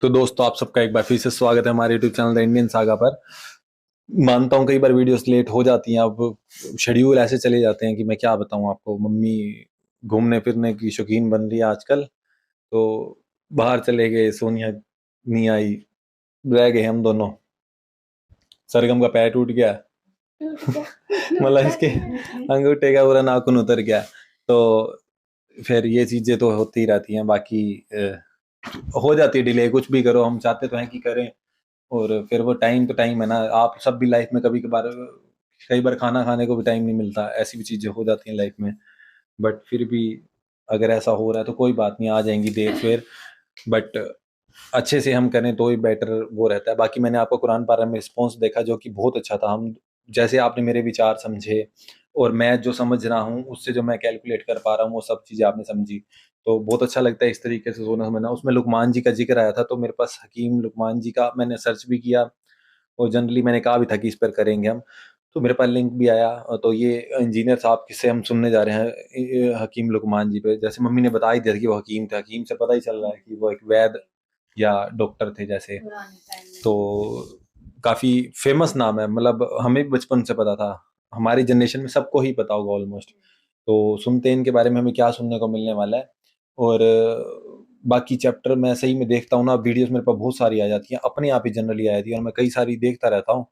तो दोस्तों आप सबका एक बार फिर से स्वागत है हमारे YouTube channel the Indian saga पर। मानता हूँ कई बार वीडियोस लेट हो जाती हैं, अब शेड्यूल ऐसे चले जाते हैं कि मैं क्या बताऊँ आपको। मम्मी घूमने फिरने की शौकीन बन रही है आजकल, तो बाहर चले गए, सोनिया नहीं आई, रह गए हम दोनों। सरगम का पैर टूट गया मतलब इसके अंगूठे का पूरा नाखून उतर गया। तो फिर ये चीजें तो होती ही रहती हैं, बाकी हो जाती है डिले। कुछ भी करो, हम चाहते तो हैं कि करें, और फिर वो टाइम तो टाइम है ना। आप सब भी लाइफ में कभी कभार, कई बार खाना खाने को भी टाइम नहीं मिलता, ऐसी भी चीजें हो जाती हैं लाइफ में। बट फिर भी अगर ऐसा हो रहा है तो कोई बात नहीं, आ जाएंगी देर फिर। बट अच्छे से हम करें तो ही बेटर वो रहता है। बाकी मैंने आपको कुरान पारा में रिस्पॉन्स देखा जो कि बहुत अच्छा था। हम जैसे आपने मेरे विचार समझे, और मैं जो समझ रहा हूँ उससे जो मैं कैलकुलेट कर पा रहा हूँ वो सब चीज़ें आपने समझी, तो बहुत अच्छा लगता है इस तरीके से सोना समझना। उसमें लुकमान जी का जिक्र आया था, तो मेरे पास हकीम लुकमान जी का मैंने सर्च भी किया, और जनरली मैंने कहा भी था कि इस पर करेंगे हम, तो मेरे पास लिंक भी आया। तो ये इंजीनियर साहब किससे हम सुनने जा रहे हैं, हकीम लुकमान जी पे। जैसे मम्मी ने बता ही दिया कि वो हकीम थे, हकीम से पता ही चल रहा है कि वो एक वैद या डॉक्टर थे जैसे। तो काफी फेमस नाम है, मतलब हमें भी बचपन से पता था, हमारी जनरेशन में सबको ही पता होगा ऑलमोस्ट। तो सुनते हैं इनके बारे में हमें क्या सुनने को मिलने वाला है। और बाकी चैप्टर मैं सही में देखता हूँ ना, वीडियोस मेरे पास बहुत सारी आ जाती हैं, अपने आप ही जनरली आ जाती है, और मैं कई सारी देखता रहता हूँ।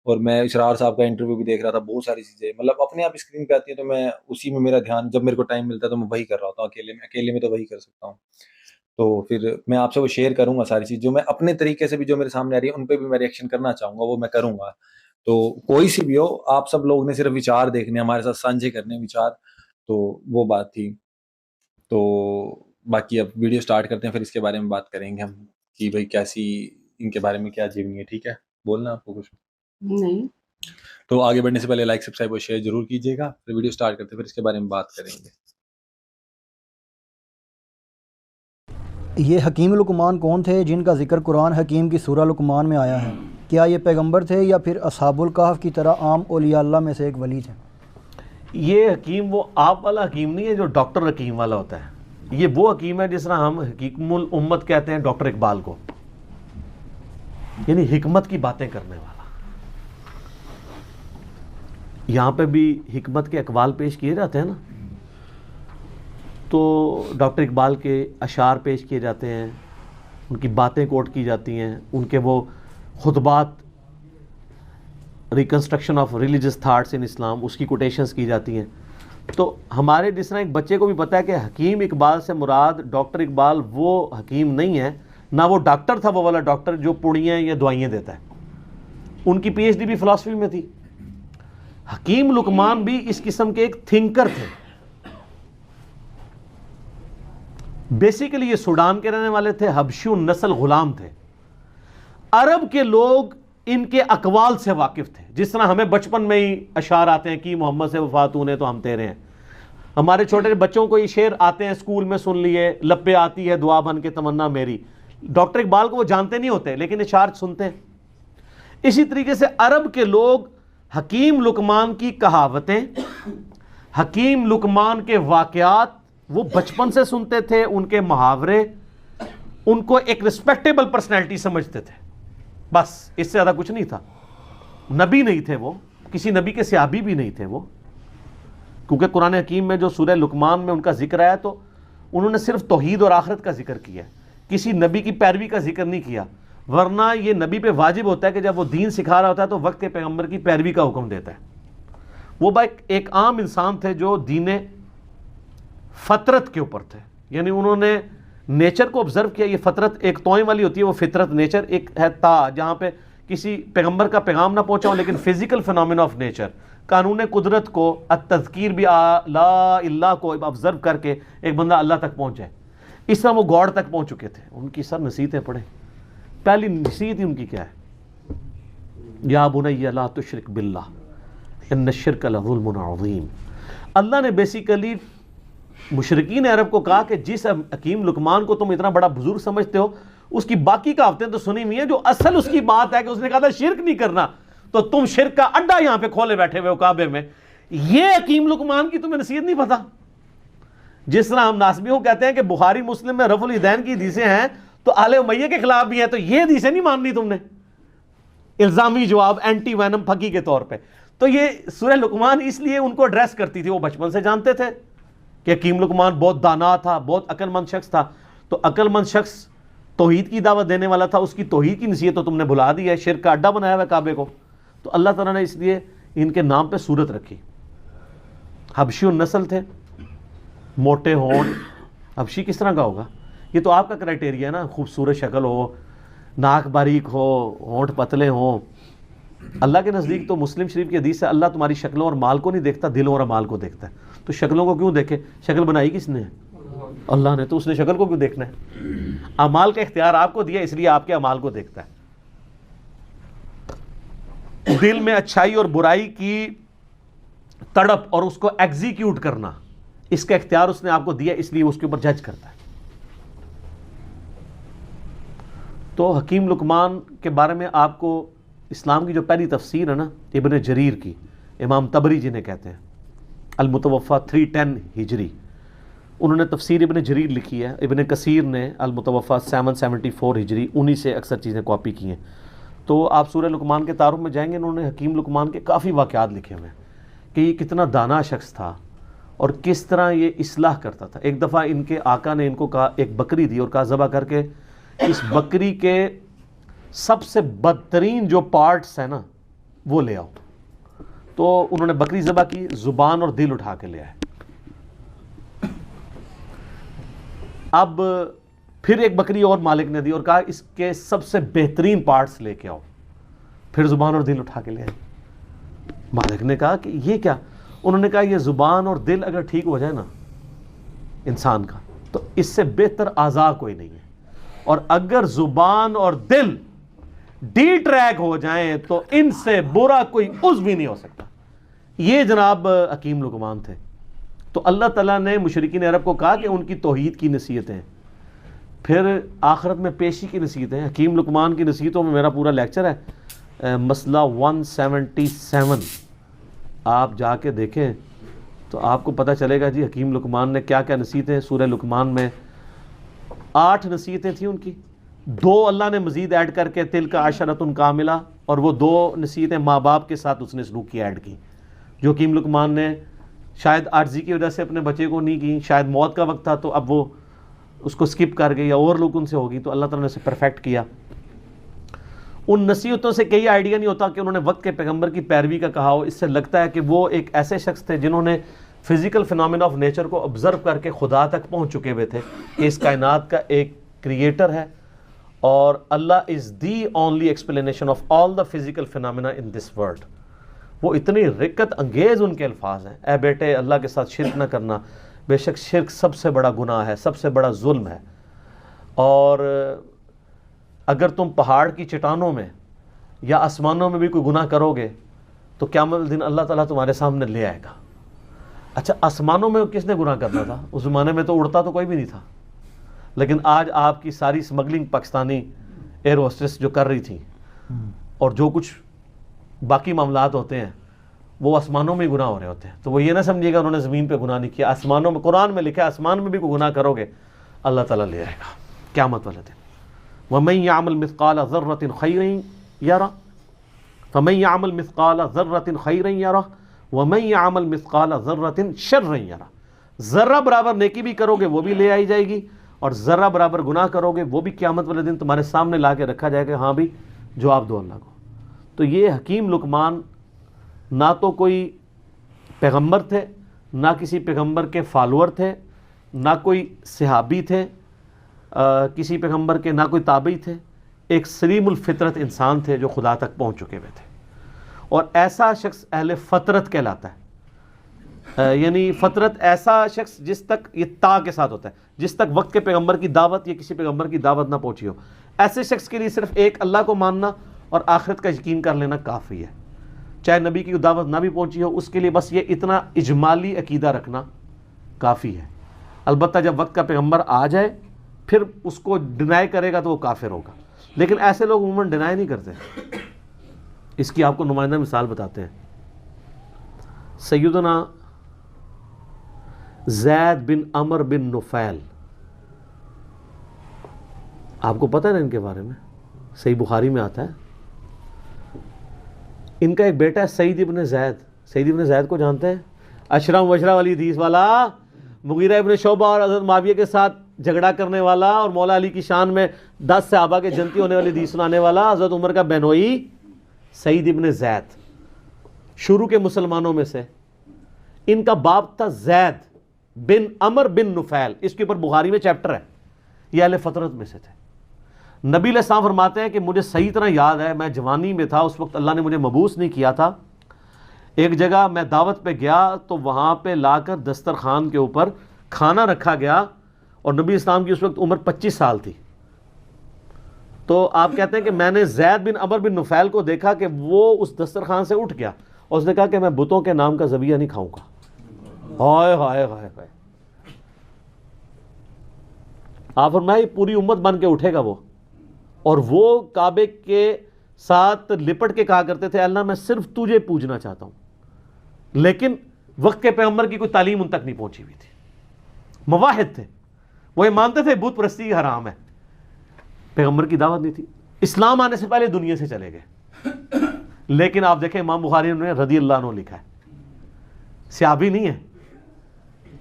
और मैं इशरार साहब का इंटरव्यू भी देख रहा था, बहुत सारी चीजें मतलब अपने आप स्क्रीन पे आती है, तो मैं उसी में मेरा ध्यान, जब मेरे को टाइम मिलता है तो मैं वही कर रहा होता हूँ। अकेले में तो वही कर सकता हूँ। तो फिर मैं आपसे वो शेयर करूंगा सारी चीज, जो मैं अपने तरीके से भी जो मेरे सामने आ रही है उन पे भी मैं रिएक्शन करना चाहूंगा, वो मैं करूंगा। तो कोई सी भी हो, आप सब लोग ने सिर्फ विचार देखने, हमारे साथ साझे करने विचार, तो वो बात थी। तो बाकी अब वीडियो स्टार्ट करते हैं, फिर इसके बारे में बात करेंगे हम कि भाई कैसी, इनके बारे में क्या जीवनी है। ठीक है, बोलना आपको कुछ? नहीं। तो आगे बढ़ने से पहले लाइक सब्सक्राइब और शेयर जरूर कीजिएगा। फिर वीडियो स्टार्ट करते हैं, फिर इसके बारे में बात करेंगे। ये हकीम लुकमान कौन थे जिनका ज़िक्र कुरान हकीम की सूरह लुकमान में आया है? क्या ये पैगंबर थे या फिर असहाबुल कहफ की तरह आम औलिया अल्लाह में से एक वली थे? ये हकीम वो आप वाला हकीम नहीं है जो डॉक्टर हकीम वाला होता है। ये वो हकीम है जिस तरह हम हकीमुल उम्मत कहते हैं डॉक्टर इकबाल को, यानी हिकमत की बातें करने वाला। यहां पे भी हिकमत के अकवाल पेश किए जाते हैं ना, तो डॉक्टर इकबाल के अशार पेश किए जाते हैं, उनकी बातें कोट की जाती हैं, उनके वो खुतबात reconstruction of religious thoughts in Islam उसकी कोटेशंस की जाती हैं। तो हमारे जिस तरह एक बच्चे को भी पता है कि हकीम इकबाल से मुराद डॉक्टर इकबाल वो हकीम नहीं है, ना वो डॉक्टर था वो वाला डॉक्टर जो पुड़ियाँ या दवाइयाँ देता है। उनकी पीएचडी भी फिलॉसफी में थी। हकीम लुकमान भी इस किस्म के एक थिंकर थे। बेसिकली ये सूडान के रहने वाले थे, हबशू नस्ल गुलाम थे। अरब के लोग इनके अकवाल से वाकिफ थे। जिस तरह हमें बचपन में ही अशार आते हैं कि मोहम्मद से वफात होने तो हम तेरे हैं, हमारे छोटे बच्चों को ये शेर आते हैं, स्कूल में सुन लिए, लब्बे आती है दुआ बन के तमन्ना मेरी। डॉक्टर इकबाल को वो जानते नहीं होते लेकिन इशार सुनते हैं। इसी तरीके से अरब के लोग हकीम लुकमान की कहावतें, हकीम लुकमान के वाकयात वो बचपन से सुनते थे, उनके मुहावरे, उनको एक रिस्पेक्टेबल पर्सनैलिटी समझते थे। बस इससे ज़्यादा कुछ नहीं था। नबी नहीं थे वो, किसी नबी के सहाबी भी नहीं थे वो, क्योंकि कुरान हकीम में जो सूरह लुकमान में उनका जिक्र आया तो उन्होंने सिर्फ तौहीद और आखिरत का जिक्र किया, किसी नबी की पैरवी का जिक्र नहीं किया। वरना ये नबी पे वाजिब होता है कि जब वो दीन सिखा रहा होता है तो वक्त के पैगंबर की पैरवी का हुक्म देता है। वो भाई एक आम इंसान थे जो दीन फतरत के ऊपर थे, यानी उन्होंने नेचर को ऑब्जर्व किया। ये फतरत एक तोय वाली होती है, वो फितरत नेचर एक है ता, जहाँ पे किसी पैगंबर का पैगाम ना पहुँचा हो लेकिन फिजिकल फिनोमेना ऑफ नेचर, कानून कुदरत को, तज़कीर भी ला इल्ला को ऑब्जर्व करके एक बंदा अल्लाह तक पहुँच जाए। इस तरह वो गॉड तक पहुँच चुके थे। उनकी सर नसीहतें पढ़े। पहली नसीहत ही उनकी क्या है? या बुनय्या ला तुश्रिक बिल्लाह इन्न शिर्क लज़ुल्मुन अज़ीम। अल्लाह ने बेसिकली मुशरिकीन अरब को कहा कि जिस हकीम लुकमान को तुम इतना बड़ा बुजुर्ग समझते हो, उसकी बाकी कहावतें तो सुनी हुई है, जो असल उसकी बात है कि उसने कहा था शिर्क नहीं करना, तो तुम शिर्क का अड्डा यहां पे खोले बैठे हुए हो काबे में। ये हकीम लुकमान की तुम्हें नसीहत नहीं पता। जिस तरह हम नासबी को कहते हैं कि बुखारी मुस्लिम में रफुल यदैन की हदीसें हैं, तो आले उमैया के खिलाफ भी है, तो ये हदीसें नहीं माननी तुमने, इल्जामी जवाब, एंटी वैनम फकी के तौर पे। तो ये सूरह लुकमान इसलिए उनको एड्रेस करती थी, वो बचपन से जानते थे कि हकीम लुकमान बहुत दाना था, बहुत अक्लमंद शख्स था। तो अक्लमंद शख्स तौहीद की दावत देने वाला था, उसकी तौहीद की नसीहत तो तुमने भुला दी है, शिर्क का अड्डा बनाया हुआ है काबे को। तो अल्लाह ताला ने इसलिए इनके नाम पे सूरत रखी। हबशी नस्ल थे, मोटे होंठ, हबशी किस तरह का होगा, ये तो आपका क्राइटेरिया है ना, खूबसूरत शक्ल हो, नाक बारीक हो, होंठ पतले हों। अल्लाह के नज़दीक तो मुस्लिम शरीफ की हदीस है, अल्लाह तुम्हारी शक्लों और माल को नहीं देखता, दिलों और अमाल को देखता है। तो शक्लों को क्यों देखे, शक्ल बनाई किसने है? अल्लाह ने। तो उसने शक्ल को क्यों देखना है? अमाल का इख्तियार आपको दिया, इसलिए आपके अमाल को देखता है। दिल में अच्छाई और बुराई की तड़प और उसको एग्जीक्यूट करना, इसका इख्तियार उसने आपको दिया, इसलिए उसके ऊपर जज करता है। तो हकीम लुकमान के बारे में आपको इस्लाम की जो पहली तफसीर है ना, इब्न जरीर की, इमाम तबरी जिन्हें कहते हैं, अल-मुतवफ़ा 310 हिजरी, उन्होंने तफसीर इब्न जरीर लिखी है। इब्न कसीर ने अल-मुतवफ़ा 774 हिजरी, उन्हीं से अक्सर चीज़ें कॉपी की हैं। तो आप सूरह लुकमान के तारुफ में जाएंगे, उन्होंने हकीम लुकमान के काफ़ी वाक़यात लिखे हुए हैं कि ये कितना दाना शख्स था और किस तरह ये इस्लाह करता था। एक दफ़ा इनके आका ने इनको कहा, एक बकरी दी और कहा ज़बह करके इस बकरी के सबसे बदतरीन जो पार्ट्स हैं ना वो ले आओ। तो उन्होंने बकरी ज़बह की, ज़ुबान और दिल उठा के ले आए। अब फिर एक बकरी और मालिक ने दी और कहा इसके सबसे बेहतरीन पार्ट्स लेके आओ। फिर ज़ुबान और दिल उठा के ले आए। मालिक ने कहा कि ये क्या? उन्होंने कहा ये ज़ुबान और दिल अगर ठीक हो जाए ना इंसान का, तो इससे बेहतर आज़ा कोई नहीं है, और अगर ज़ुबान और दिल डी ट्रैक हो जाएं तो इनसे बुरा कोई उज़्व भी नहीं हो सकता। ये जनाब हकीम लुकमान थे। तो अल्लाह ताला ने मुशरिकीन अरब को कहा कि उनकी तौहीद की नसीहतें, फिर आखिरत में पेशी की नसीहतें। हकीम लुकमान की नसीहतों में मेरा पूरा लेक्चर है, मसला 177, आप जाके देखें तो आपको पता चलेगा जी हकीम लुकमान ने क्या क्या नसीहतें। सूरह लुकमान में 8 नसीहतें थी उनकी, 2 अल्लाह ने मज़ीद ऐड करके तिल का आशरतुन कामिला, और वो 2 नसीहतें माँ बाप के साथ उसने सलूक की ऐड की, जो हकीम लुकमान ने शायद आर्जी की वजह से अपने बच्चे को नहीं की, शायद मौत का वक्त था तो अब वो उसको स्किप कर गई, या और लोग उनसे होगी, तो अल्लाह ताला ने उसे परफेक्ट किया। उन नसीहतों से कई आइडिया नहीं होता कि उन्होंने वक्त के पैगंबर की पैरवी का कहा हो। इससे लगता है कि वो एक ऐसे शख्स थे जिन्होंने फिजिकल फिनोमेना ऑफ नेचर को ऑब्जर्व करके खुदा तक पहुंच चुके हुए थे कि इस कायनात का एक क्रिएटर है और Allah is the only explanation of all the physical phenomena in this world. वो इतनी रिक्कत अंगेज़ उनके अल्फाज हैं, ए बेटे अल्लाह के साथ शिरक न करना, बेशक शिरक सबसे बड़ा गुनाह है, सबसे बड़ा जुल्म है, और अगर तुम पहाड़ की चट्टानों में या आसमानों में भी कोई गुनाह करोगे तो क़यामत दिन अल्लाह ताला तुम्हारे सामने ले आएगा। अच्छा, आसमानों में किसने गुनाह करना था? उस ज़माने में तो उड़ता तो कोई भी नहीं था, लेकिन आज आपकी सारी स्मगलिंग पाकिस्तानी एयर होस्टेस जो कर रही थी और जो कुछ बाकी मामलात होते हैं वो आसमानों में गुनाह हो रहे होते हैं। तो वो ये ना समझिएगा उन्होंने ज़मीन पे गुनाह नहीं किया, आसमानों में, कुरान में लिखा है आसमान में भी कोई गुनाह करोगे अल्लाह ताला ले आएगा क़यामत वाले दिन। वमन यअमल मिस्क़ाल ज़र्रतिन खैरन यरा, फमन यअमल मिस्क़ाल ज़र्रतिन खैरन यरा वमन यअमल मिस्क़ाल ज़र्रतिन शर्रन यरा। ज़र्रा बराबर नेकी भी करोगे वो भी ले आई जाएगी, और ज़र्रा बराबर गुनाह करोगे वो भी क़यामत वाले दिन तुम्हारे सामने ला के रखा जाएगा, हाँ भी जवाब दो अल्लाह को। तो ये हकीम लुकमान ना तो कोई पैगंबर थे, ना किसी पैगंबर के फॉलोअर थे, ना कोई सहाबी थे किसी पैगंबर के, ना कोई ताबी थे, एक सलीमुल फितरत इंसान थे जो खुदा तक पहुंच चुके हुए थे। और ऐसा शख्स अहले फ़तरत कहलाता है, यानी फ़तरत ऐसा शख्स जिस तक ये ता के साथ होता है, जिस तक वक्त के पैगंबर की दावत या किसी पैगंबर की दावत ना पहुंची हो, ऐसे शख्स के लिए सिर्फ एक अल्लाह को मानना और आखिरत का यकीन कर लेना काफ़ी है। चाहे नबी की दावत ना भी पहुंची हो, उसके लिए बस ये इतना इजमाली अकीदा रखना काफ़ी है। अलबत्ता जब वक्त का पैगंबर आ जाए फिर उसको डिनाई करेगा तो वो काफिर होगा, लेकिन ऐसे लोग उम्मन डिनाई नहीं करते। इसकी आपको नुमाइंदा मिसाल बताते हैं। सैयदना ज़ैद बिन अमर बिन नुफैल, आपको पता है ना इनके बारे में, सही बुखारी में आता है। इनका एक बेटा है सईद इब्न ज़ैद। सईद इब्न ज़ैद को जानते हैं? अशरा वशरा वाली हदीस वाला, मुगीरा इब्न शोबा और हज़रत माविया के साथ झगड़ा करने वाला और मौला अली की शान में 10 सहाबा के जन्नती होने वाली हदीस सुनाने वाला, हज़रत उमर का बेनोई सईद इब्न ज़ैद, शुरू के मुसलमानों में से। इनका बाप था ज़ैद बिन अमर बिन नुफैल। इसके ऊपर बुखारी में चैप्टर है। ये अहले फतरत में से थे। नबी अलैहिस्सलाम फरमाते हैं कि मुझे सही तरह याद है, मैं जवानी में था, उस वक्त अल्लाह ने मुझे मबूस नहीं किया था। एक जगह मैं दावत पे गया तो वहाँ पे लाकर दस्तरखान के ऊपर खाना रखा गया और नबी इस्लाम की उस वक्त उम्र 25 साल थी। तो आप कहते हैं कि मैंने ज़ैद बिन अमर बिन नुफैल को देखा कि वो उस दस्तरखान से उठ गया और उसने कहा कि मैं बुतों के नाम का ज़बिया नहीं खाऊंगा। हाय हाय हाय हाय। आप फरमाए पूरी उम्मत बन के उठेगा वो, और वो काबे के साथ लिपट के कहा करते थे, अल्लाह मैं सिर्फ तुझे पूजना चाहता हूं। लेकिन वक्त के पैगंबर की कोई तालीम उन तक नहीं पहुंची हुई थी। मवाहिद थे, वो ये मानते थे बुत परस्ती हराम है, पैगंबर की दावत नहीं थी। इस्लाम आने से पहले दुनिया से चले गए। लेकिन आप देखें इमाम बुखारी ने रदी अल्लाह अन्हु लिखा है, सहाबी नहीं है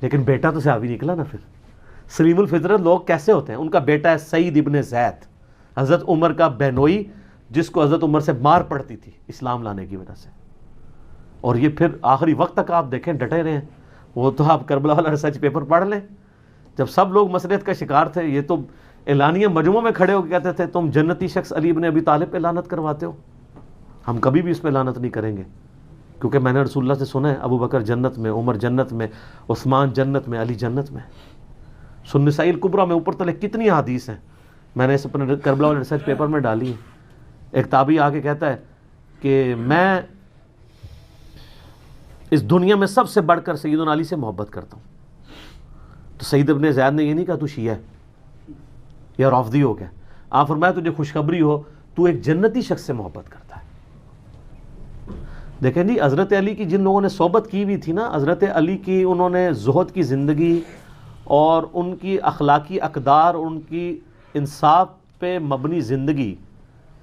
लेकिन बेटा तो सहाबी निकला ना। फिर सलीमुल फितरत लोग कैसे होते हैं? उनका बेटा है सईद इब्न ज़ैद, हज़रत उमर का बेनोई, जिसको हज़रत उमर से मार पड़ती थी इस्लाम लाने की वजह से। और ये फिर आखिरी वक्त तक आप देखें डटे रहे हैं। वो तो आप करबला वाला रिसर्च पेपर पढ़ लें, जब सब लोग मसलियत का शिकार थे, ये तो एलानिया मजमू में खड़े होकर कहते थे तुम जन्नती शख्स अली इब्न अबी तालिब पे लानत करवाते हो, हम कभी भी इस पर लानत नहीं करेंगे, क्योंकि मैंने रसूलुल्लाह से सुना है अबू बकर जन्नत में, उमर जन्नत में, उस्मान जन्नत में, अली जन्नत में। सुन्निसाइल कुबरा में ऊपर तले कितनी हदीस हैं, मैंने इस अपने करबला वाले रिसर्च पेपर में डाली है। एक ताबी आके कहता है कि मैं इस दुनिया में सबसे बढ़कर सैयदना अली से मोहब्बत करता हूँ। तो सईद इब्न ज़ैद ने ये नहीं कहा तू शिया है या रॉफदी हो गया। आप फरमाया तुझे खुशखबरी हो, तू एक जन्नती शख्स से मोहब्बत करता है। देखें जी, हज़रत अली की जिन लोगों ने सोबत की हुई थी ना, हज़रत अली की उन्होंने ज़ुहद की ज़िंदगी और उनकी अखलाकी अक़दार, उनकी इंसाफ पे मबनी ज़िंदगी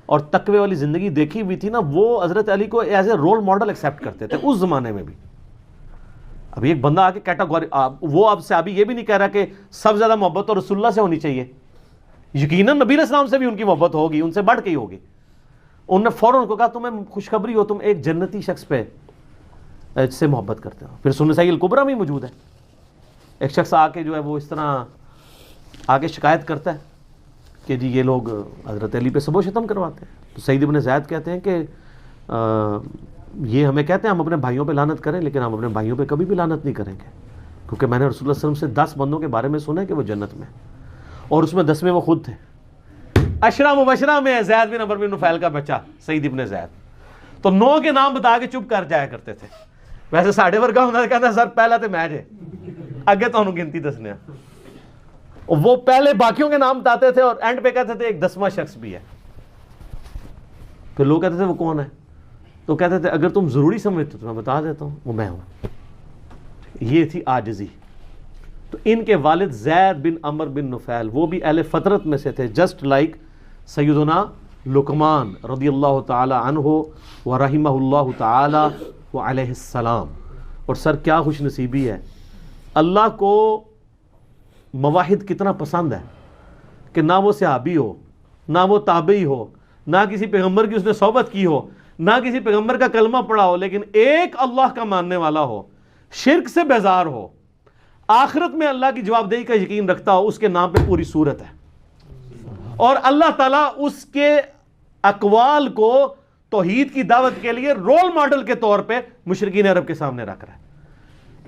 और तकवे वाली ज़िंदगी देखी हुई थी ना, वो हज़रत अली को as a role model accept करते थे उस ज़माने में भी। अभी एक बंदा आके कैटेगरी, वो आपसे अभी ये भी नहीं कह रहा कि सबसे ज़्यादा मोहब्बत तो रसूलुल्लाह से होनी चाहिए, यकीनन नबी अलैहिस्सलाम से भी उनकी मोहब्बत होगी, उनसे बढ़ के ही होगी। उन्होंने फ़ौरन उनको कहा तुम्हें खुशखबरी हो, तुम एक जन्नती शख्स पे से मोहब्बत करते हो। फिर सुन्नसाइल कुबरा में मौजूद है, एक शख्स आके जो है वो इस तरह आके शिकायत करता है कि जी ये लोग हज़रत अली पे सबो शतम करवाते हैं। तो सईद इब्न ज़ैद कहते हैं कि ये हमें कहते हैं हम अपने भाइयों पे लानत करें, लेकिन हम अपने भाइयों पे कभी भी लानत नहीं करेंगे, क्योंकि मैंने रसूलुल्लाह सल्लल्लाहु अलैहि वसल्लम से 10 बंदों के बारे में सुना है कि वो जन्नत में, और उसमें 10 में वो खुद थे। अशरा मुबशरा में ज़ैद बिन अमर बिन नुफैल का बच्चा सईद इब्न ज़ैद। तो 9 के नाम बता के चुप कर जाया करते थे। वैसे साढ़े वर्गा होना कहता सर पहला तो मैं जे अगे तो गिनती दसने, वो पहले बाकियों के नाम बताते थे और एंड पे कहते थे एक 10वां शख्स भी है। फिर लोग कहते थे वो कौन है, तो कहते थे अगर तुम जरूरी समझते तो मैं बता देता हूं, वो मैं हूं। ये थी आजिज़ी। तो इनके वालिद ज़ैद बिन अमर बिन नुफैल, वो भी अहले फतरत में से थे, जस्ट लाइक सैयदना लुकमान रदियल्लाहु ताला अन्हु व रहिमहुल्लाहु ताला व अलैहिस्सलाम। और सर क्या खुश नसीबी है, अल्लाह को मवाहिद कितना पसंद है कि ना वो सहाबी हो, ना वो ताबई हो, ना किसी पैगंबर की उसने सोबत की हो, ना किसी पैगंबर का कलमा पढ़ा हो, लेकिन एक अल्लाह का मानने वाला हो, शिर्क से बेजार हो, आखिरत में अल्लाह की जवाबदेही का यकीन रखता हो। उसके नाम पे पूरी सूरत है और अल्लाह ताला उसके अकवाल को तौहीद की दावत के लिए रोल मॉडल के तौर पे मुशरिकीन अरब के सामने रख रहा है।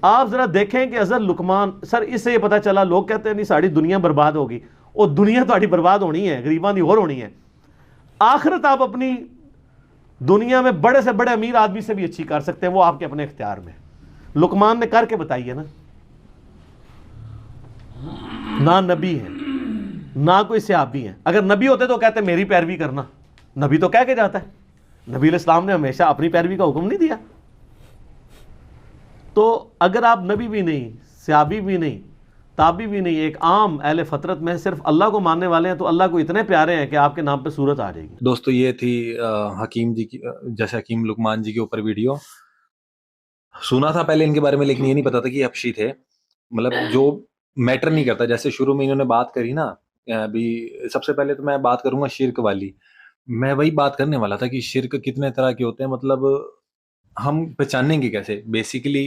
आप जरा देखें कि हज़रत लुकमान, सर इससे ये पता चला, लोग कहते हैं नहीं साड़ी दुनिया बर्बाद होगी, और दुनिया तो बर्बाद होनी है, गरीबां दी और होनी है। आखिरत आप अपनी दुनिया में बड़े से बड़े अमीर आदमी से भी अच्छी कर सकते हैं, वो आपके अपने इख्तियार में। लुकमान ने करके बताइए ना नबी है ना कोई सहाबी है। अगर नबी होते तो कहते मेरी पैरवी करना, नबी तो कह के जाता है, नबी अलैहिस्सलाम ने हमेशा अपनी पैरवी का हुक्म नहीं दिया। तो अगर आप नबी भी नहीं, सहाबी भी नहीं, ताबी भी नहीं, एक आम अहले फतरत में सिर्फ अल्लाह को मानने वाले हैं तो अल्लाह को इतने प्यारे हैं कि आपके नाम पे सूरत आ जाएगी। दोस्तों ये थी हकीम जी की, जैसे हकीम लुकमान जी के ऊपर वीडियो सुना था पहले इनके बारे में, लेकिन ये नहीं पता था कि हबशी थे। मतलब जो मैटर नहीं करता, जैसे शुरू में इन्होंने बात करी ना, अभी सबसे पहले तो मैं बात करूंगा शिर्क वाली। मैं वही बात करने वाला था कि शिर्क कितने तरह के होते हैं, मतलब हम पहचानेंगे कैसे। बेसिकली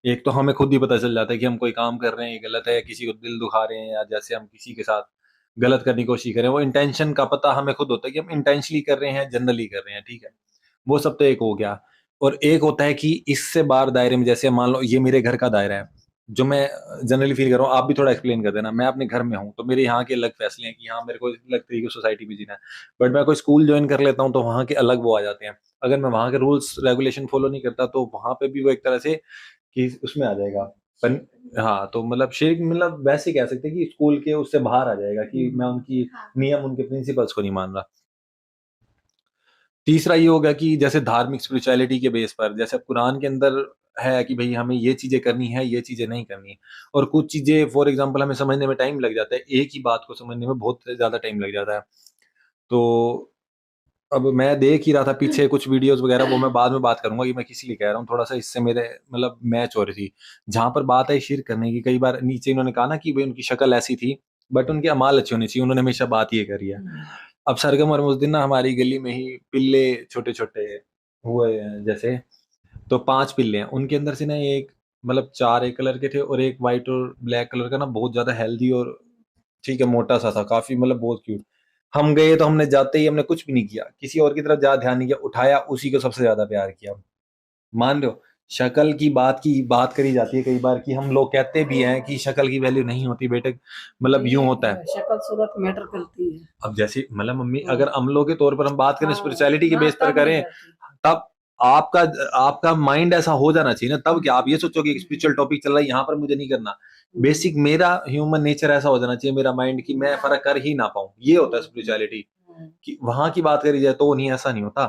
एक तो हमें खुद ही पता चल जाता है कि हम कोई काम कर रहे हैं, ये गलत है, किसी को दिल दुखा रहे हैं, या जैसे हम किसी के साथ गलत करने की कोशिश करें, वो इंटेंशन का पता हमें खुद होता है कि हम इंटेंशनली कर रहे हैं, जनरली कर रहे हैं, ठीक है। वो सब तो एक हो गया। और एक होता है कि इससे बाहर दायरे में, जैसे मान लो ये मेरे घर का दायरा है, जो मैं जनरली फील कर रहा हूँ, आप भी थोड़ा एक्सप्लेन कर देना। मैं अपने घर में हूँ तो मेरे यहाँ के अलग फैसले हैं कि हाँ मेरे को अलग तरीके की सोसाइटी में जीना है, बट मैं कोई स्कूल ज्वाइन कर लेता हूँ तो वहाँ के अलग वो आ जाते हैं। अगर मैं वहाँ के रूल्स रेगुलेशन फॉलो नहीं करता तो वहाँ पे भी वो एक तरह से कि उसमें आ जाएगा। पर हाँ, तो मतलब शेख मतलब वैसे कह सकते हैं कि स्कूल के उससे बाहर आ जाएगा कि मैं उनकी नियम, उनके प्रिंसिपल्स को नहीं मान रहा। तीसरा ये होगा कि जैसे धार्मिक स्पिरिचुअलिटी के बेस पर, जैसे अब कुरान के अंदर है कि भाई हमें ये चीजें करनी है, ये चीजें नहीं करनी है, और कुछ चीजें फॉर एग्जांपल हमें समझने में टाइम लग जाता है, एक ही बात को समझने में बहुत ज्यादा टाइम लग जाता है। तो अब मैं देख ही रहा था पीछे कुछ वीडियोस वगैरह, वो मैं बाद में बात करूंगा कि मैं किस लिए कह रहा हूँ, थोड़ा सा इससे मेरे मतलब मैच हो रही थी। जहां पर बात है शिर्क करने की, कई बार नीचे इन्होंने कहा ना कि भाई उनकी शक्ल ऐसी थी बट उनके अमाल अच्छे होने चाहिए, उन्होंने हमेशा बात ये करी है। अब सरगम और उस दिन ना हमारी गली में ही पिल्ले छोटे छोटे हुए हैं, जैसे तो 5 पिल्ले हैं, उनके अंदर से ना एक मतलब 4 एक कलर के थे और एक व्हाइट और ब्लैक कलर का ना बहुत ज्यादा हेल्दी और ठीक है मोटा सा था, काफी मतलब बहुत क्यूट। हम गए तो हमने जाते ही हमने कुछ भी नहीं किया, किसी और की तरफ ज्यादा ध्यान नहीं किया, उठाया उसी को सबसे ज्यादा प्यार किया। मान रहे हो, शक्ल की बात करी जाती है कई बार कि हम लोग कहते भी हैं कि शक्ल की वैल्यू नहीं होती बेटे, मतलब यूं होता है। शक्ल सूरत मैटर करती है। अब जैसे मतलब मम्मी अगर अमलों के तौर पर हम बात करें, हाँ, स्पिरिचुअलिटी के हाँ, बेस पर तब हो करें, जाती। तब आपका आपका माइंड ऐसा हो जाना चाहिए ना, तब क्या आप ये सोचो कि स्पिरिचुअल टॉपिक चल रहा है यहाँ पर मुझे नहीं करना। बेसिक मेरा ह्यूमन नेचर ऐसा हो जाना चाहिए, मेरा माइंड की मैं फर्क कर ही ना पाऊं, ये होता है स्पिरिचुअलिटी। कि वहां की बात करी जाए तो नहीं, ऐसा नहीं होता।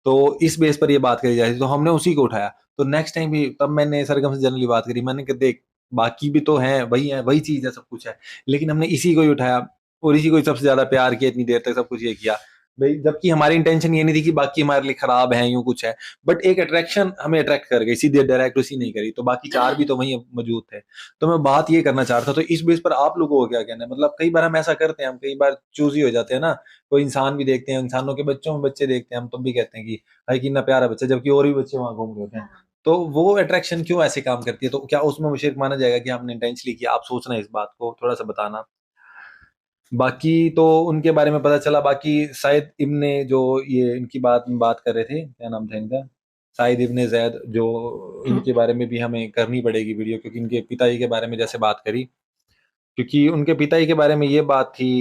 तो इस बेस पर ये बात करी जाए तो हमने उसी को उठाया। तो नेक्स्ट टाइम भी तब मैंने सरगम से जनरली बात करी, मैंने कहा देख बाकी भी तो है, वही चीज है, सब कुछ है, लेकिन हमने इसी को ही उठाया और इसी को ही सबसे ज्यादा प्यार किया, इतनी देर तक सब कुछ ये किया भाई, जबकि हमारी इंटेंशन ये नहीं थी कि बाकी हमारे लिए खराब है, यूं कुछ है, बट एक अट्रैक्शन हमें अट्रैक्ट कर गई, सीधे डायरेक्ट उसी नहीं करी, तो बाकी 4 भी तो वहीं मौजूद थे। तो मैं बात ये करना चाह रहा था, तो इस बेस पर आप लोगों को क्या कहना है? मतलब कई बार हम ऐसा करते हैं, हम कई बार चूजी हो जाते हैं ना, कोई इंसान भी देखते हैं, इंसानों के बच्चों में बच्चे देखते हैं हम, तो भी कहते हैं कि भाई कितना प्यारा बच्चा, जबकि और भी बच्चे वहां घूम रहे होते हैं। तो वो अट्रैक्शन क्यों ऐसे काम करती है? तो क्या उसमें मुशरिक माना जाएगा कि आपने इंटेंशनली किया? आप सोचना इस बात को, थोड़ा सा बताना। बाकी तो उनके बारे में पता चला, बाकी शायद इब्ने जो ये इनकी बात कर रहे थे, क्या नाम था इनका, शायद इब्ने जैद, जो इनके बारे में भी हमें करनी पड़ेगी वीडियो, क्योंकि इनके पिताजी के बारे में जैसे बात करी, क्योंकि उनके पिताजी के बारे में ये बात थी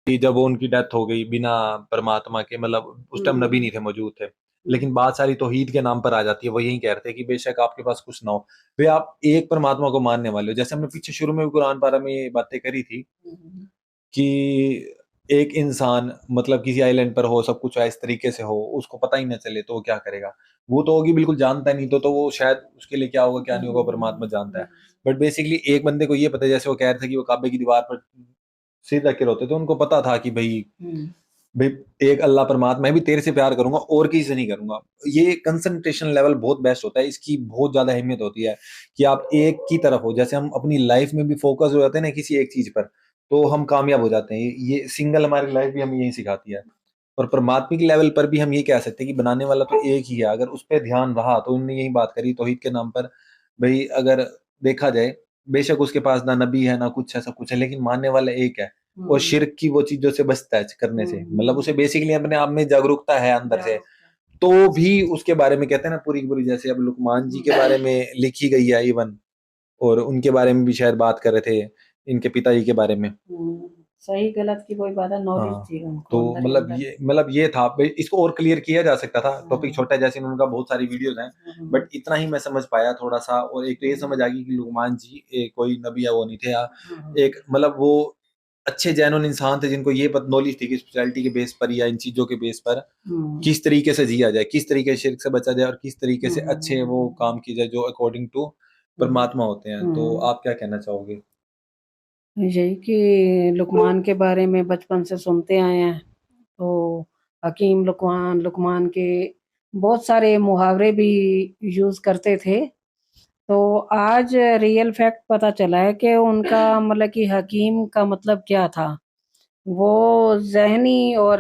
कि जब वो उनकी डेथ हो गई बिना परमात्मा के, मतलब उस टाइम नबी नहीं थे, मौजूद थे, लेकिन बात सारी तौहीद के नाम पर आ जाती है। वो यही कह रहे थे कि बेशक आपके पास कुछ ना हो, वे आप एक परमात्मा को मानने वाले हो। जैसे हमने पीछे शुरू में भी कुरान पारा में ये बातें करी थी कि एक इंसान मतलब किसी आइलैंड पर हो, सब कुछ इस तरीके से हो, उसको पता ही ना चले तो वो क्या करेगा? वो तो होगी बिल्कुल जानता नहीं, तो वो शायद उसके लिए क्या होगा क्या नहीं होगा परमात्मा जानता है। बट बेसिकली एक बंदे को ये पता है, जैसे वो कह रहे थे कि वो काबे की दीवार पर सिर रख के रोते थे, उनको पता था कि भाई एक अल्लाह परमात्मा, मैं भी तेरे से प्यार करूंगा और किसी से नहीं करूंगा। ये कंसंट्रेशन लेवल बहुत बेस्ट होता है, इसकी बहुत ज्यादा अहमियत होती है कि आप एक की तरफ हो। जैसे हम अपनी लाइफ में भी फोकस हो जाते हैं ना किसी एक चीज पर, तो हम कामयाब हो जाते हैं। ये सिंगल हमारी लाइफ भी हमें यही सिखाती है। और परमात्मिक लेवल पर भी हम ये कह सकते हैं कि बनाने वाला तो एक ही है, अगर उस पर ध्यान रहा। तो उन्होंने यही बात करी तौहीद के नाम पर, भाई अगर देखा जाए बेशक उसके पास ना नबी है ना कुछ है, सब कुछ है, लेकिन मानने वाला एक है। और शिर्क की वो चीजों से बचता है करने से, मतलब उसे बेसिकली अपने आप में जागरूकता है अंदर से, तो भी उसके बारे में कहते हैं ना पूरी की पूरी, जैसे अब लुकमान जी के बारे में लिखी गई है इवन, और उनके बारे में भी शायद बात कर रहे थे, इनके पिताजी के बारे में। सही गलत की कोई बात है, नॉलेज हाँ, थी उनको तो अंदर ही अंदर। मतलब ये था भाई, इसको और क्लियर किया जा सकता था, टॉपिक छोटा है, जैसे उनका बहुत सारी वीडियोस हैं, बट इतना ही मैं समझ पाया थोड़ा सा। और एक तो ये समझ आ गई कि लुकमान जी कोई नबी या वो नहीं थे, या एक मतलब वो अच्छे जेन्युइन इंसान थे, जिनको ये नॉलेज थी कि स्पिरिचुअलिटी के बेस पर या इन चीजों के बेस पर किस तरीके से जिया जाए, किस तरीके से शिर्क से बचा जाए, और किस तरीके से अच्छे वो काम किए जाए जो अकॉर्डिंग टू परमात्मा होते हैं। तो आप क्या कहना चाहोगे? यही कि लुकमान के बारे में बचपन से सुनते आए हैं, तो हकीम लुकमान लुकमान के बहुत सारे मुहावरे भी यूज करते थे। तो आज रियल फैक्ट पता चला है कि उनका मतलब कि हकीम का मतलब क्या था। वो ज़हनी और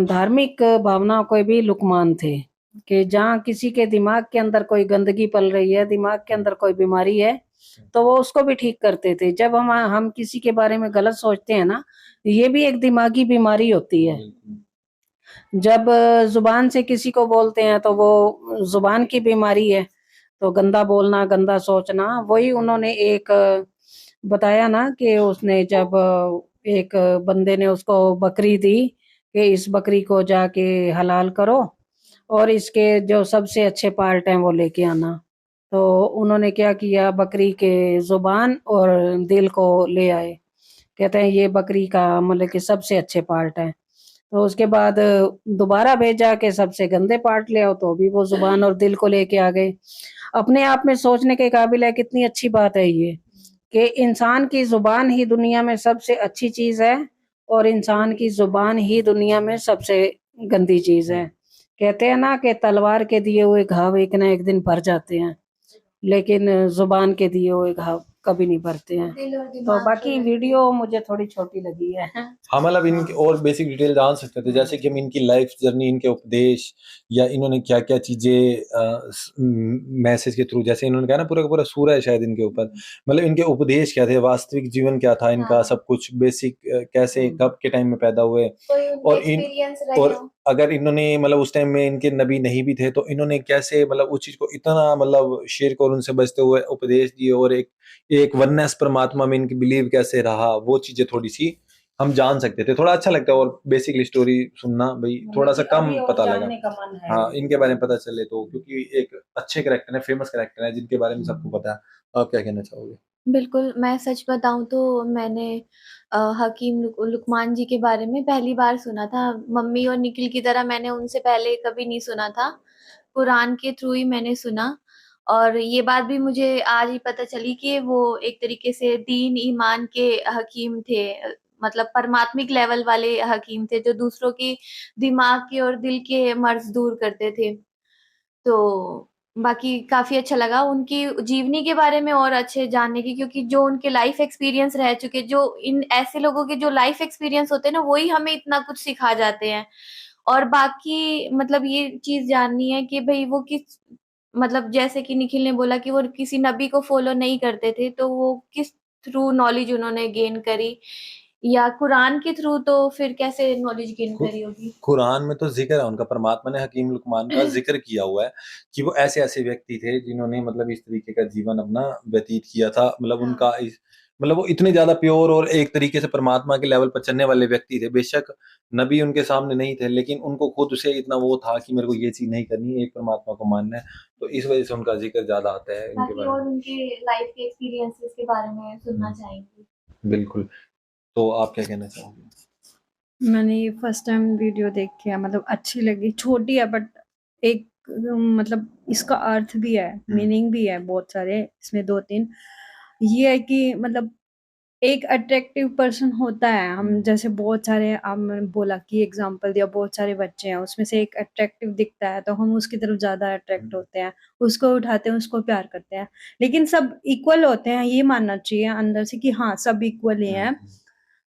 धार्मिक भावनाओं के भी लुकमान थे, कि जहाँ किसी के दिमाग के अंदर कोई गंदगी पल रही है, दिमाग के अंदर कोई बीमारी है, तो वो उसको भी ठीक करते थे। जब हम किसी के बारे में गलत सोचते हैं ना, ये भी एक दिमागी बीमारी होती है। जब जुबान से किसी को बोलते हैं तो वो जुबान की बीमारी है, तो गंदा बोलना, गंदा सोचना। वही उन्होंने एक बताया ना कि उसने जब एक बंदे ने उसको बकरी दी कि इस बकरी को जाके हलाल करो और इसके जो सबसे अच्छे पार्ट हैं वो लेके आना। तो उन्होंने क्या किया, बकरी के जुबान और दिल को ले आए। कहते हैं ये बकरी का मतलब कि सबसे अच्छे पार्ट है। तो उसके बाद दोबारा भेजा कि सबसे गंदे पार्ट ले आओ, तो भी वो जुबान और दिल को लेके आ गए। अपने आप में सोचने के काबिल है, कितनी अच्छी बात है ये, कि इंसान की जुबान ही दुनिया में सबसे अच्छी चीज है और इंसान की जुबान ही दुनिया में सबसे गंदी चीज है। कहते हैं ना कि तलवार के दिए हुए घाव एक ना एक दिन भर जाते हैं, लेकिन जुबान के दिए हुए घाव कभी नहीं भरते हैं। तो बाकी वीडियो मुझे थोड़ी छोटी लगी है। हाँ मतलब इनकी और बेसिक डिटेल जान सकते थे, जैसे कि हम इनकी लाइफ जर्नी, इनके उपदेश, या इन्होंने क्या क्या चीजें मैसेज के थ्रू, जैसे इन्होंने कहा ना पूरा का पूरा सूरा है शायद इनके ऊपर, मतलब इनके उपदेश क्या थे, वास्तविक जीवन क्या था इनका, सब कुछ बेसिक, कैसे कब के टाइम में पैदा हुए, और अगर इन्होंने मतलब उस टाइम में इनके नबी नहीं भी थे तो इन्होंने कैसे मतलब उस चीज को इतना मतलब शिर्क और उनसे बचते हुए उपदेश दिए, और एक वननेस परमात्मा में इनकी बिलीव कैसे रहा, वो चीजें थोड़ी सी हम जान सकते थे। थोड़ा अच्छा लगता है, और बेसिकली स्टोरी सुनना भाई थोड़ा सा कम पता लगा। हाँ इनके बारे में पता चले तो, क्योंकि एक अच्छे कैरेक्टर है, फेमस कैरेक्टर है, जिनके बारे में सबको पता है। आप क्या कहना चाहोगे? बिल्कुल, मैं सच बताऊं तो मैंने हकीम लुकमान जी के बारे में पहली बार सुना था। मम्मी और निखिल की तरह मैंने उनसे पहले कभी नहीं सुना था, कुरान के थ्रू ही मैंने सुना। और ये बात भी मुझे आज ही पता चली कि वो एक तरीके से दीन ईमान के हकीम थे, मतलब परमात्मिक लेवल वाले हकीम थे जो दूसरों की दिमाग के और दिल के मर्ज दूर करते थे। तो बाकी काफी अच्छा लगा उनकी जीवनी के बारे में और अच्छे जानने की, क्योंकि जो उनके लाइफ एक्सपीरियंस रह चुके, जो इन ऐसे लोगों के जो लाइफ एक्सपीरियंस होते हैं ना, वही हमें इतना कुछ सिखा जाते हैं। और बाकी मतलब ये चीज जाननी है कि भाई वो किस, मतलब जैसे कि निखिल ने बोला कि वो किसी नबी को फॉलो नहीं करते थे, तो वो किस थ्रू नॉलेज उन्होंने गेन करी, या कुरान के थ्रू, तो फिर कैसे नॉलेज गेन करी होगी? कुरान में तो जिक्र है उनका, परमात्मा ने हकीम लुकमान का जिक्र किया हुआ है कि वो ऐसे ऐसे व्यक्ति थे जिन्होंने मतलब इस तरीके का जीवन अपना व्यतीत किया था, मतलब उनका मतलब वो इतने ज्यादा प्योर और एक तरीके से परमात्मा के लेवल पर चलने वाले व्यक्ति थे। बेशक नबी उनके सामने नहीं थे, लेकिन उनको खुद से इतना वो था कि मेरे को ये चीज नहीं करनी, एक परमात्मा को मानना है, तो इस वजह से उनका जिक्र ज्यादा आता है इनके बाकी बारे और में। उनके लाइफ के एक्सपीरियंसेस के बारे में सुनना चाहेंगे। बिल्कुल। तो आप क्या कहना चाहोगे? मैंने ये फर्स्ट टाइम वीडियो देखी है, मतलब अच्छी लगी। छोटी है बट एक मतलब इसका अर्थ भी है, मीनिंग भी है बहुत सारे इसमें, 2-3। ये है कि मतलब एक अट्रैक्टिव पर्सन होता है, हम जैसे बहुत सारे, आपने बोला कि एग्जांपल दिया, बहुत सारे बच्चे हैं, उसमें से एक अट्रैक्टिव दिखता है तो हम उसकी तरफ ज्यादा अट्रैक्ट होते हैं, उसको उठाते हैं, उसको प्यार करते हैं। लेकिन सब इक्वल होते हैं, ये मानना चाहिए अंदर से कि हाँ सब इक्वल ही हैं।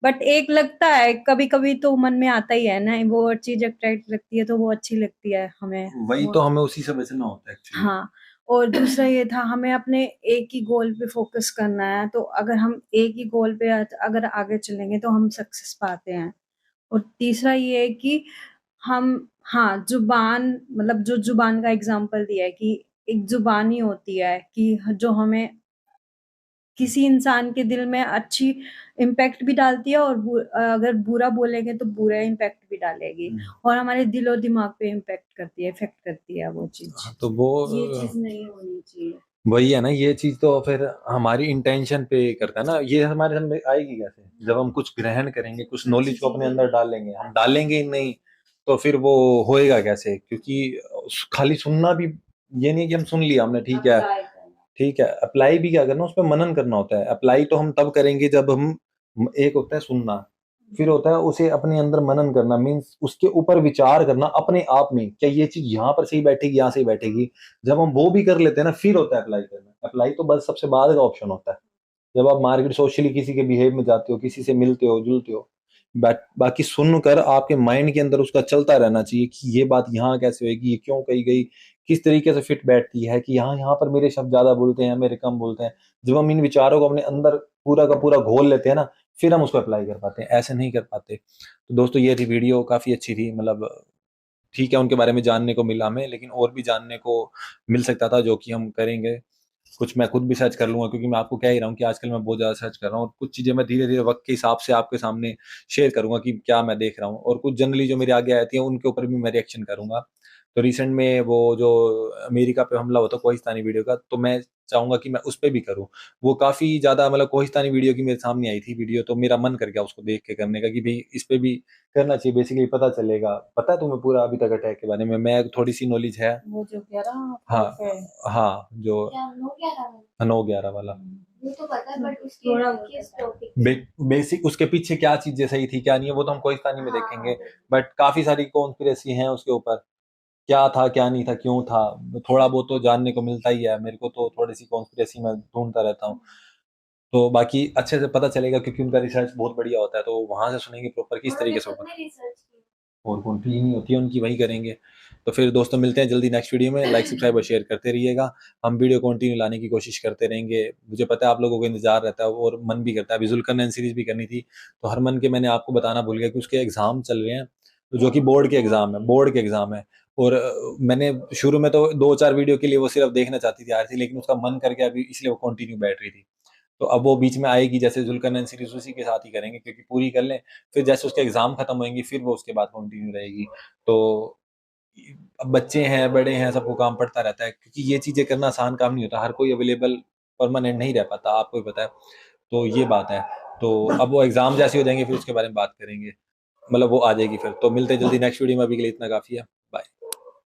बट एक लगता है कभी कभी तो मन में आता ही है ना, वो और चीज अट्रैक्ट लगती है तो वो अच्छी लगती है हमें, वही तो हमें उसी से बचना होता है एक्चुअली। हाँ। और दूसरा ये था, हमें अपने एक ही गोल पे फोकस करना है, तो अगर हम एक ही गोल पे अगर आगे चलेंगे तो हम सक्सेस पाते हैं। और तीसरा ये है कि हम, हाँ जुबान, मतलब जो जुबान का एग्जांपल दिया है कि एक जुबान ही होती है कि जो हमें किसी इंसान के दिल में अच्छी इम्पैक्ट भी डालती है, और अगर बुरा बोलेंगे तो बुरा इम्पैक्ट भी डालेगी, और हमारे दिल और दिमाग पे इम्पैक्ट करती है, इफेक्ट करती है वो चीज। तो वो ये चीज नहीं होनी चाहिए। वही है ना, ये चीज तो फिर हमारी इंटेंशन पे करता है ना, ये हमारे समझ आएगी कैसे जब हम कुछ ग्रहण करेंगे, कुछ नॉलेज को अपने अंदर डालेंगे, हम डालेंगे ही नहीं तो फिर वो होएगा कैसे? क्योंकि खाली सुनना भी ये नहीं कि हम सुन लिया हमने, ठीक है, ठीक है, अप्लाई भी क्या करना, उस पर मनन करना होता है। अप्लाई तो हम तब करेंगे जब हम, एक होता है सुनना, फिर होता है उसे अपने अंदर मनन करना, मीन्स उसके ऊपर विचार करना अपने आप में, क्या ये चीज यहाँ पर सही बैठेगी, यहाँ सही बैठेगी। जब हम वो भी कर लेते हैं ना, फिर होता है अप्लाई करना। अप्लाई तो बस सबसे बाद का ऑप्शन होता है, जब आप मार्केट सोशली किसी के बिहेव में जाते हो, किसी से मिलते हो जुलते हो। बाकी सुनकर आपके माइंड के अंदर उसका चलता रहना चाहिए कि ये बात यहाँ कैसे होगी, ये क्यों कही गई, किस तरीके से फिट बैठती है, कि यहाँ यहाँ पर मेरे शब्द ज्यादा बोलते हैं, मेरे कम बोलते हैं। जब हम इन विचारों को अपने अंदर पूरा का पूरा घोल लेते हैं ना, फिर हम उसको अप्लाई कर पाते हैं, ऐसे नहीं कर पाते। तो दोस्तों ये थी वीडियो, काफी अच्छी थी, मतलब ठीक है उनके बारे में जानने को मिला हमें, लेकिन और भी जानने को मिल सकता था, जो कि हम करेंगे। कुछ मैं खुद भी सर्च कर लूंगा, क्योंकि मैं आपको कह ही रहा हूँ कि आजकल मैं बहुत ज़्यादा सर्च कर रहा हूँ, और कुछ चीज़ें मैं धीरे धीरे वक्त के हिसाब से आपके सामने शेयर करूंगा कि क्या मैं देख रहा हूँ, और कुछ जनरली जो मेरे आगे आती है उनके ऊपर भी मैं रिएक्शन करूंगा। तो रिसेंट में वो जो अमेरिका पे हमला हुआ था कोहिस्तानी वीडियो का, तो मैं चाहूंगा कि मैं उस पर भी करूँ। वो काफ़ी ज़्यादा, मतलब कोहिस्तानी वीडियो की मेरे सामने आई थी वीडियो, तो मेरा मन कर गया उसको देख के करने का, कि भाई इस पे भी करना चाहिए। बेसिकली पता चलेगा, पता है तुम्हें पूरा अभी तक अटैक के बारे में, मैं थोड़ी सी नॉलेज है। वो जो 11 हाँ पे हाँ, जो क्या 9/11 9/11 वाला वो तो पता है, बट उसके किस टॉपिक बेसिक उसके पीछे क्या चीजें सही थी क्या नहीं है, वो तो हम कोहिस्तानी में देखेंगे। बट काफी सारी कॉन्स्पिरेसी हैं उसके ऊपर, क्या था क्या नहीं था, क्यों था, थोड़ा बहुत तो जानने को मिलता ही है मेरे को, तो थोड़ी सी कॉन्स्पिरेसी में ढूंढता रहता हूँ। तो बाकी अच्छे से पता चलेगा, क्योंकि उनका रिसर्च बहुत बढ़िया होता है, तो वहां से सुनेंगे प्रॉपर किस तरीके से होगा। रिसर्च की। और कौन सी नहीं होती है उनकी, वही करेंगे। तो फिर दोस्तों मिलते हैं जल्दी नेक्स्ट वीडियो में। लाइक सब्सक्राइब और शेयर करते रहिएगा, हम वीडियो कंटिन्यू लाने की कोशिश करते रहेंगे। मुझे पता है आप लोगों को इंतजार रहता है और मन भी करता है। अभी जुल्करनैन सीरीज भी करनी थी, तो हरमन के मैंने आपको बताना भूल गया कि उसके एग्जाम चल रहे हैं, तो जो कि बोर्ड के एग्जाम है, बोर्ड के एग्जाम है। और मैंने शुरू में तो 2-4 वीडियो के लिए वो सिर्फ देखना चाहती थी आ रही थी, लेकिन उसका मन करके अभी इसलिए वो कंटिन्यू बैठ रही थी। तो अब वो बीच में आएगी, जैसे जुल्करनैन सीरीज उसी के साथ ही करेंगे, क्योंकि पूरी कर लें, फिर जैसे उसके एग्जाम खत्म होंगे फिर वो उसके बाद कंटिन्यू रहेगी। तो अब बच्चे हैं बड़े हैं, सबको काम पड़ता रहता है, क्योंकि ये चीजें करना आसान काम नहीं होता, हर कोई अवेलेबल परमानेंट नहीं रह पाता, आपको भी पता है। तो ये बात है। तो अब वो एग्जाम जैसे हो जाएंगे फिर उसके बारे में बात करेंगे, मतलब वो आ जाएगी फिर। तो मिलते हैं जल्दी नेक्स्ट वीडियो में, अभी के लिए इतना काफी है।